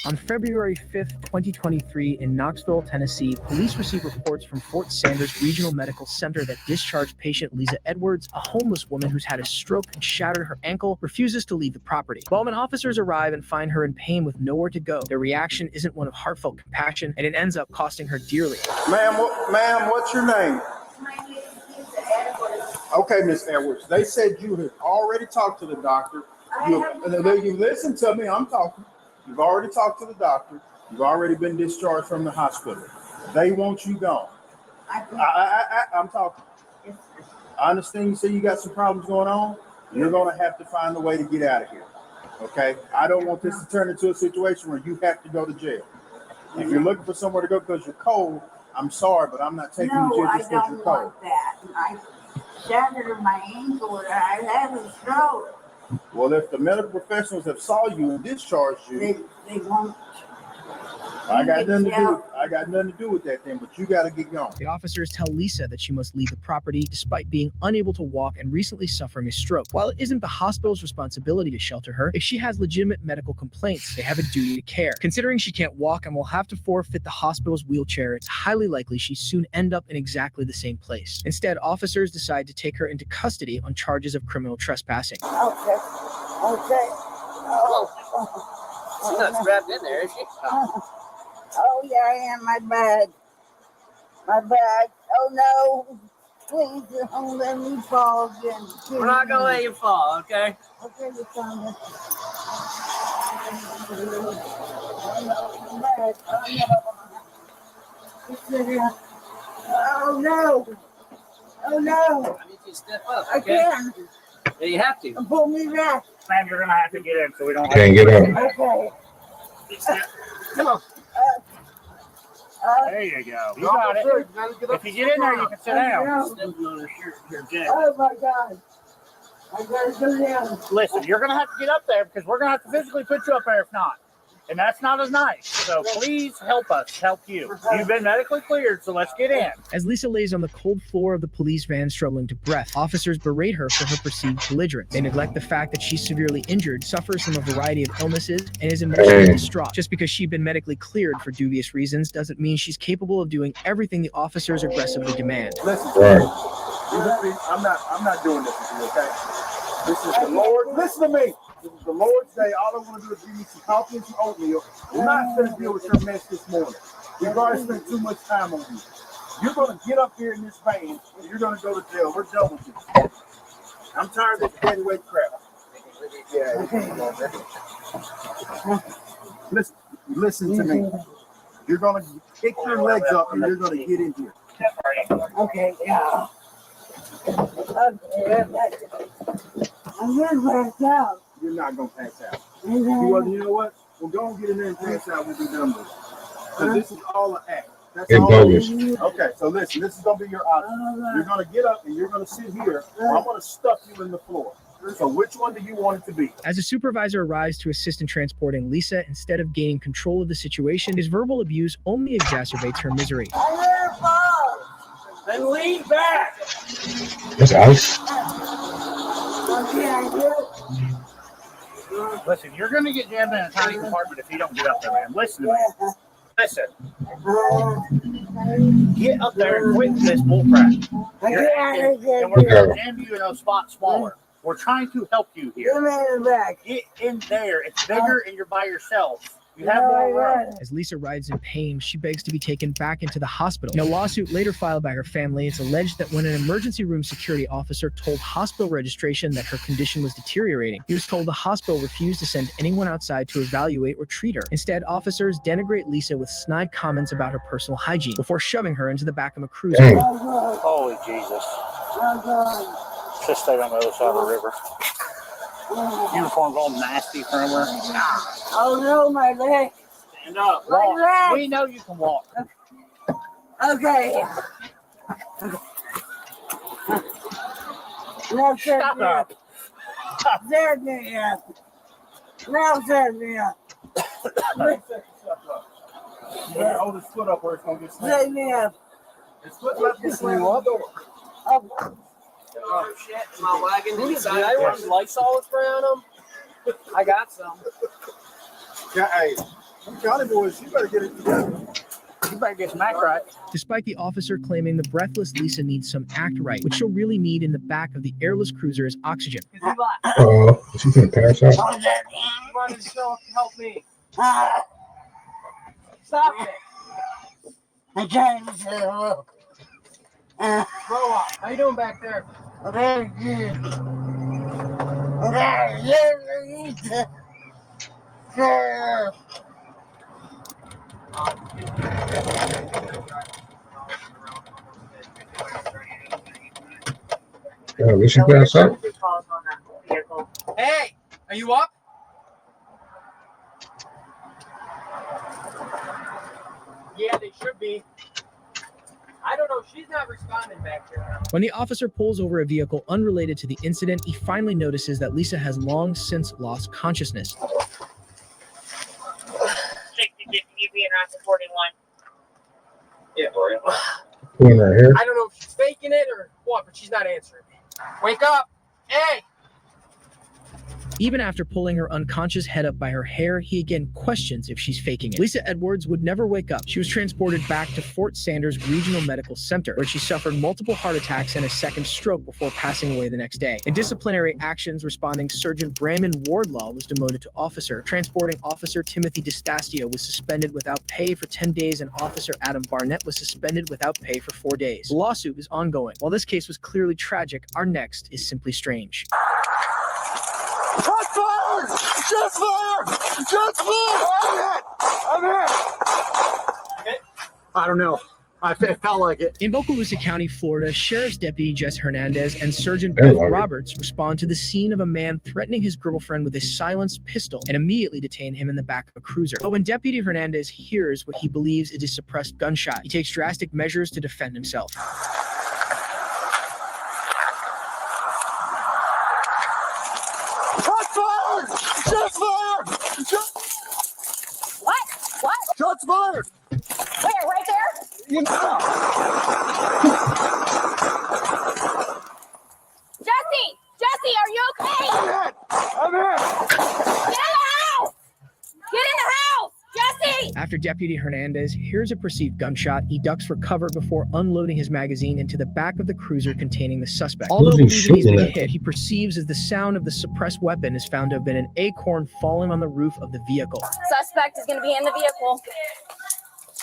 On February 5th, 2023, in Knoxville, Tennessee, police received reports from Fort Sanders Regional Medical Center that discharged patient Lisa Edwards, a homeless woman who's had a stroke and shattered her ankle, refuses to leave the property. Well, when officers arrive and find her in pain with nowhere to go, their reaction isn't one of heartfelt compassion, and it ends up costing her dearly. Ma'am, what's your name? My name is Lisa Edwards. Okay, Miss Edwards. They said you had already talked to the doctor. You listen to me. I'm talking. You've already talked to the doctor. You've already been discharged from the hospital. They want you gone. I'm talking. I understand you say you got some problems going on. You're going to have to find a way to get out of here. Okay? I don't want this to turn into a situation where you have to go to jail. If you're looking for somewhere to go because you're cold, I'm sorry, but I'm not taking you to jail just because you're cold. No, I don't want that. I shattered my ankle and I had a stroke. Well, if the medical professionals have saw you and discharged you, they won't. I got nothing to do with that then, but you got to get going. The officers tell Lisa that she must leave the property despite being unable to walk and recently suffering a stroke. While it isn't the hospital's responsibility to shelter her, if she has legitimate medical complaints, they have a duty to care. Considering she can't walk and will have to forfeit the hospital's wheelchair, it's highly likely she'll soon end up in exactly the same place. Instead, officers decide to take her into custody on charges of criminal trespassing. Okay. She's not strapped in there, is she? Oh, yeah, I am. My bag. Oh, no. Please don't let me fall again. We're not going to let you fall, okay? Okay, you found it. Oh, no. Oh, no. I need you to step up, I okay? can't. Yeah, you have to. Pull me back. Ma'am, you're going to have to get in so we don't Can't get up. Okay. Come on. There you go. You got it. If you get in there, you can sit down. Stepping on her shirt here, Jack. Oh, my God. I gotta go down. Listen, you're going to have to get up there because we're going to have to physically put you up there if not. And that's not as nice. So please help us help you. You've been medically cleared, so let's get in. As Lisa lays on the cold floor of the police van struggling to breath, officers berate her for her perceived belligerence. They neglect the fact that she's severely injured, suffers from a variety of illnesses, and is emotionally distraught. Just because she's been medically cleared for dubious reasons doesn't mean she's capable of doing everything the officers aggressively demand. Listen, I'm not doing this with you, okay? This is the Lord. Listen to me. This is the Lord's day. All I want to do is give you some coffee and some oatmeal. We're not going to deal with your mess this morning. We've already spent too much time on you. You're going to get up here in this van and you're going to go to jail. We're done with you. I'm tired of this dead weight crap. Yeah. Listen to me. You're going to kick your legs up and you're going to get in here. Okay, yeah. Okay, I'm gonna pass out. You're not going to pass out. You know what? We'll go and get in there and pass out. We'll be done with it. Because this is all an act. That's all it is. Okay, so listen, this is going to be your option. You're going to get up and you're going to sit here, or I'm going to stuff you in the floor. So which one do you want it to be? As a supervisor arrives to assist in transporting Lisa, instead of gaining control of the situation, his verbal abuse only exacerbates her misery. Then lean back. There's ice. Listen, you're going to get jammed in a tiny compartment if you don't get up there, man. Listen to me. Listen. Get up there and quit this bullcrap. And we're going to jam you in a spot smaller. We're trying to help you here. Get in there. It's bigger and you're by yourself. You have more room. As Lisa writhes in pain, she begs to be taken back into the hospital. In a lawsuit later filed by her family, it's alleged that when an emergency room security officer told hospital registration that her condition was deteriorating, he was told the hospital refused to send anyone outside to evaluate or treat her. Instead, officers denigrate Lisa with snide comments about her personal hygiene before shoving her into the back of a cruiser. Holy Jesus. Just stay on the other side of the river. Uniform's all nasty from her. Oh no, my leg. Stand up. My Walk. leg. We know you can walk. Okay. Now Stop up. set me up. Now set me up. Hold his foot up where it's going to get Set slammed. me up. His foot left is slammed up. Oh, shit. My wagon. Did I want Lysol spray on them? I got some. Yeah, hey, Them County boys, you better get it together. You better get some act right. Despite the officer claiming the breathless Lisa needs some act right, what she'll really need in the back of the airless cruiser is oxygen. Is she gonna pass out? Come on and help me. Stop it. I'm trying to Grow up. How you doing back there? very good. Yeah, did she pass out? Hey, are you up? Yeah, they should be. I don't know. She's not responding back here. When the officer pulls over a vehicle unrelated to the incident, he finally notices that Lisa has long since lost consciousness. 60 you being around to 41. Yeah, Pulling her hair. I don't know if she's faking it or what, but she's not answering me. Wake up! Hey! Even after pulling her unconscious head up by her hair, he again questions if she's faking it. Lisa Edwards would never wake up. She was transported back to Fort Sanders Regional Medical Center, where she suffered multiple heart attacks and a second stroke before passing away the next day. In disciplinary actions, responding Sergeant Brandon Wardlaw was demoted to officer. Transporting Officer Timothy DeStasio was suspended without pay for 10 days, and Officer Adam Barnett was suspended without pay for 4 days. The lawsuit is ongoing. While this case was clearly tragic, our next is simply strange. Shots fired! Shots fired! Shots fired! I'm hit! I don't know. It felt like it. In Bocalusa County, Florida, Sheriff's Deputy Jess Hernandez and Sergeant Hey, Beth Larry. Roberts respond to the scene of a man threatening his girlfriend with a silenced pistol and immediately detain him in the back of a cruiser. But when Deputy Hernandez hears what he believes is a suppressed gunshot, he takes drastic measures to defend himself. Shots fired! Shots fired! What? What? Shots fired! Where? Right there? You know. Jesse, are you okay? I'm hit! Get in the house! Get in the house! Jesse! After Deputy Hernandez hears a perceived gunshot, he ducks for cover before unloading his magazine into the back of the cruiser containing the suspect. Although Who's he believing he's shooting been at? hit, he perceives as the sound of the suppressed weapon is found to have been an acorn falling on the roof of the vehicle. Suspect is going to be in the vehicle.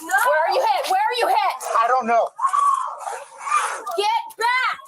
Where are you hit? Where are you hit? I don't know. Get back!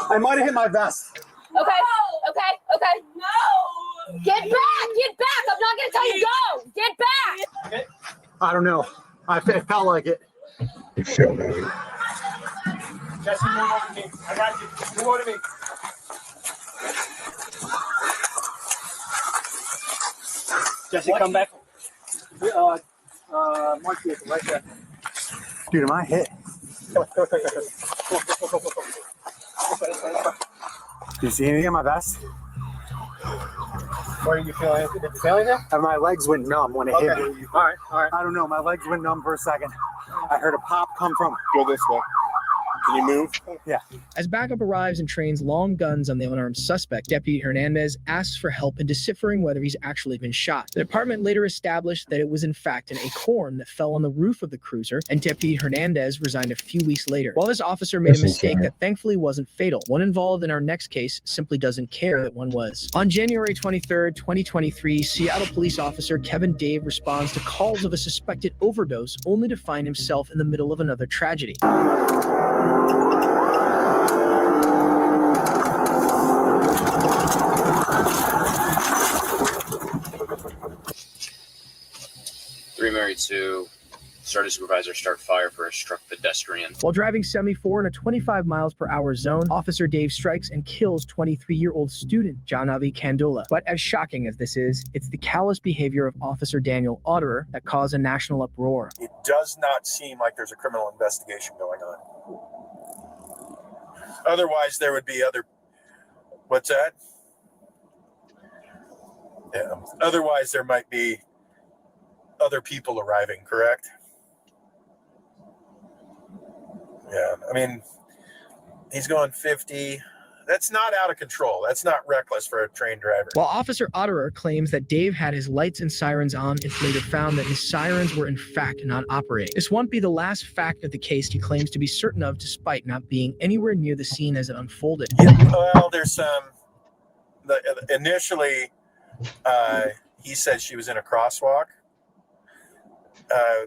I might have hit my vest. Okay. No! Get back! Get back! I'm not going to tell you go! Get back! I don't know. It felt like it. It felt like it. Jesse, move over to me. I got you. Move over to me. Jesse, come back. Mark vehicle right there. Dude, am I hit? Do you see anything on my vest? What are you feeling? Did you feel anything? And my legs went numb when it hit Okay. me. All right. I don't know. My legs went numb for a second. I heard a pop come from. Go this way. Can you move? Yeah. As backup arrives and trains long guns on the unarmed suspect, Deputy Hernandez asks for help in deciphering whether he's actually been shot. The department later established that it was in fact an acorn that fell on the roof of the cruiser, and Deputy Hernandez resigned a few weeks later. While this officer made a That's mistake insane. that thankfully wasn't fatal, one involved in our next case simply doesn't care that one was. On January 23rd, 2023, Seattle police officer Kevin Dave responds to calls of a suspected overdose only to find himself in the middle of another tragedy. Married to started supervisor start fire for a struck pedestrian. While driving 74 in a 25 miles per hour zone, Officer Dave strikes and kills 23-year-old student Janavi Candola. But as shocking as this is, it's the callous behavior of Officer Daniel Otterer that caused a national uproar. It does not seem like there's a criminal investigation going on. Otherwise, there would be other. What's that? Yeah. Otherwise, there might be other people arriving, correct? Yeah. I mean, he's going 50. That's not out of control. That's not reckless for a trained driver. While Officer Otterer claims that Dave had his lights and sirens on, it's later found that his sirens were in fact not operating. This won't be the last fact of the case he claims to be certain of, despite not being anywhere near the scene as it unfolded. Yeah, well, there's initially, he said she was in a crosswalk.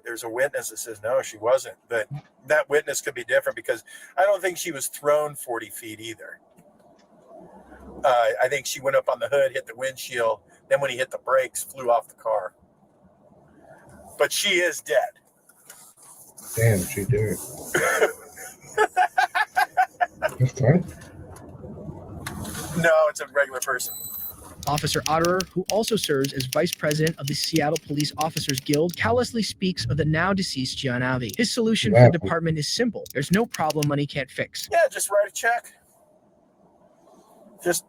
There's a witness that says no, she wasn't, but that witness could be different because I don't think she was thrown 40 feet either. I think she went up on the hood, hit the windshield, then when he hit the brakes, flew off the car. But she is dead. Damn, she did. That's fine. No, it's a regular person. Officer Otterer, who also serves as vice president of the Seattle Police Officers Guild, callously speaks of the now deceased Giannavi. His solution for the department is simple. There's no problem money can't fix. Yeah, just write a check. Just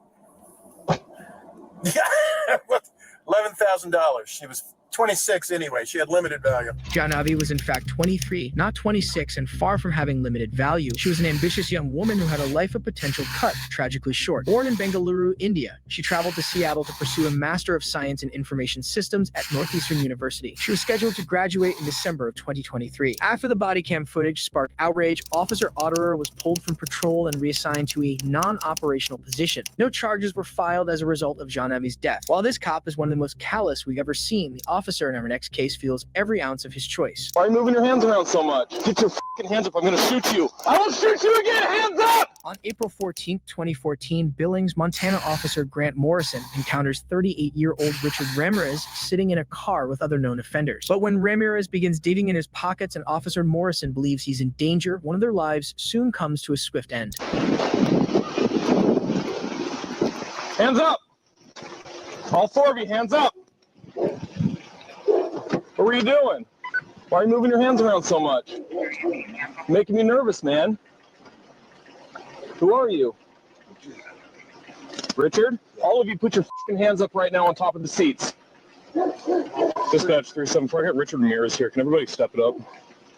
$11,000. She was 26 anyway. She had limited value. Giannavi was in fact 23, not 26, and far from having limited value. She was an ambitious young woman who had a life of potential cut tragically short. Born in Bengaluru, India, she traveled to Seattle to pursue a Master of Science in Information Systems at Northeastern University. She was scheduled to graduate in December of 2023. After the body cam footage sparked outrage, Officer Otterer was pulled from patrol and reassigned to a non-operational position. No charges were filed as a result of Giannavi's death. While this cop is one of the most callous we've ever seen, the officer in our next case feels every ounce of his choice. Why are you moving your hands around so much? Get your fucking hands up. I'm going to shoot you. I will shoot you again. Hands up! On April 14, 2014, Billings, Montana officer Grant Morrison encounters 38-year-old Richard Ramirez sitting in a car with other known offenders. But when Ramirez begins digging in his pockets and Officer Morrison believes he's in danger, one of their lives soon comes to a swift end. Hands up! All four of you, hands up! What were you doing? Why are you moving your hands around so much? Making me nervous, man. Who are you? Richard? All of you put your fucking hands up right now on top of the seats. Dispatch 374, I got Richard Ramirez here. Can everybody step it up?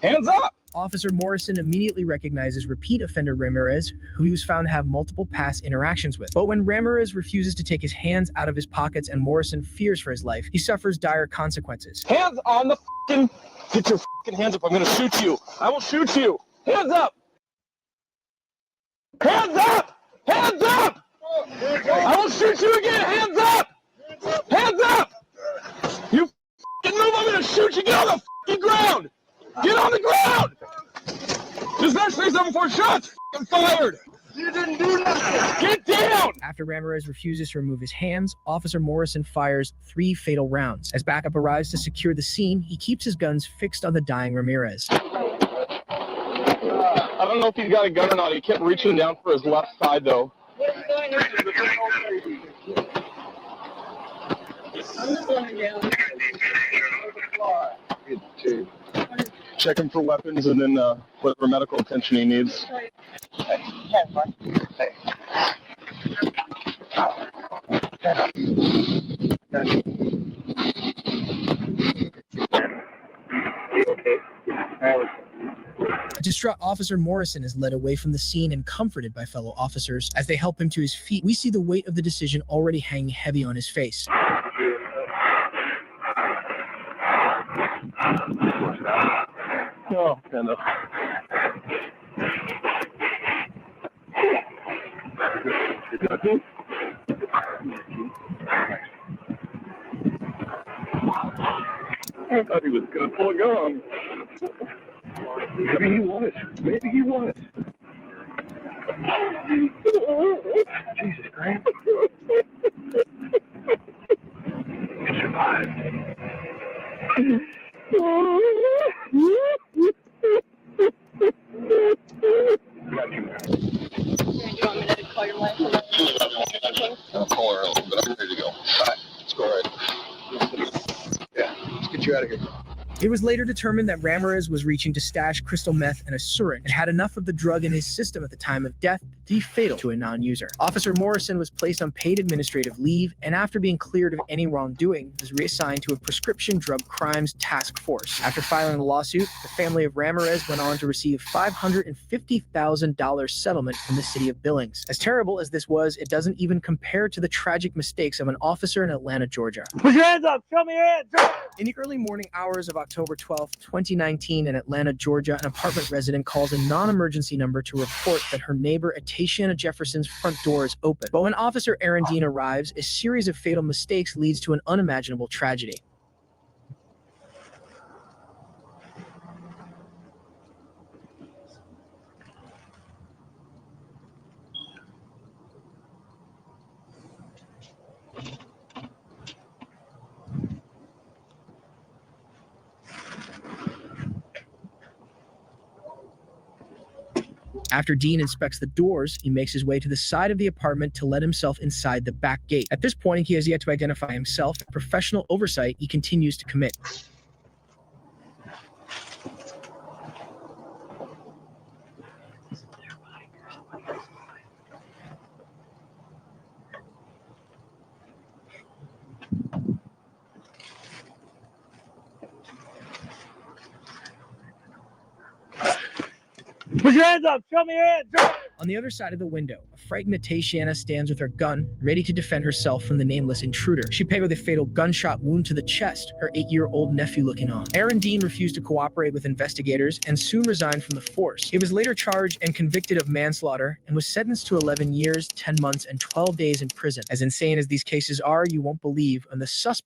Hands up! Officer Morrison immediately recognizes repeat offender Ramirez, who he was found to have multiple past interactions with. But when Ramirez refuses to take his hands out of his pockets and Morrison fears for his life, he suffers dire consequences. Hands on the fucking... Get your fucking hands up. I'm going to shoot you. I will shoot you. Hands up! Hands up! Hands up! I will shoot you again. Hands up! Hands up! You fucking move. I'm going to shoot you. Get on the fucking ground! Get on the ground! Dispatch 374 shots fucking fired! You didn't do nothing! Get down! After Ramirez refuses to remove his hands, Officer Morrison fires 3 fatal rounds. As backup arrives to secure the scene, he keeps his guns fixed on the dying Ramirez. I don't know if he's got a gun or not. He kept reaching down for his left side, though. Check him for weapons and then whatever medical attention he needs. Distraught Officer Morrison is led away from the scene and comforted by fellow officers. As they help him to his feet, we see the weight of the decision already hanging heavy on his face. Oh, kind of. I thought he was going to pull a gun. Maybe he was. Maybe he was. Jesus Christ. You survived. Got you, man. Do you want me to call your wife? I'll call her, but I'm ready to go. All right, let's go right. Yeah, let's get you out of here. It was later determined that Ramirez was reaching to stash crystal meth in a syringe and had enough of the drug in his system at the time of death to be fatal to a non-user. Officer Morrison was placed on paid administrative leave and after being cleared of any wrongdoing, was reassigned to a prescription drug crimes task force. After filing the lawsuit, the family of Ramirez went on to receive $550,000 settlement from the city of Billings. As terrible as this was, it doesn't even compare to the tragic mistakes of an officer in Atlanta, Georgia. Put your hands up. Show me your hands. In the early morning hours of October 12, 2019, in Atlanta, Georgia, an apartment resident calls a non-emergency number to report that her neighbor Atatiana Jefferson's front door is open. But when Officer Aaron Dean arrives, a series of fatal mistakes leads to an unimaginable tragedy. After Dean inspects the doors, he makes his way to the side of the apartment to let himself inside the back gate. At this point, he has yet to identify himself. Professional oversight he continues to commit. Put your hands up. Show me your hands. On the other side of the window, a frightened Atatiana stands with her gun, ready to defend herself from the nameless intruder. She paid with a fatal gunshot wound to the chest, her 8-year-old nephew looking on. Aaron Dean refused to cooperate with investigators and soon resigned from the force. He was later charged and convicted of manslaughter and was sentenced to 11 years, 10 months, and 12 days in prison. As insane as these cases are, you won't believe, and the suspect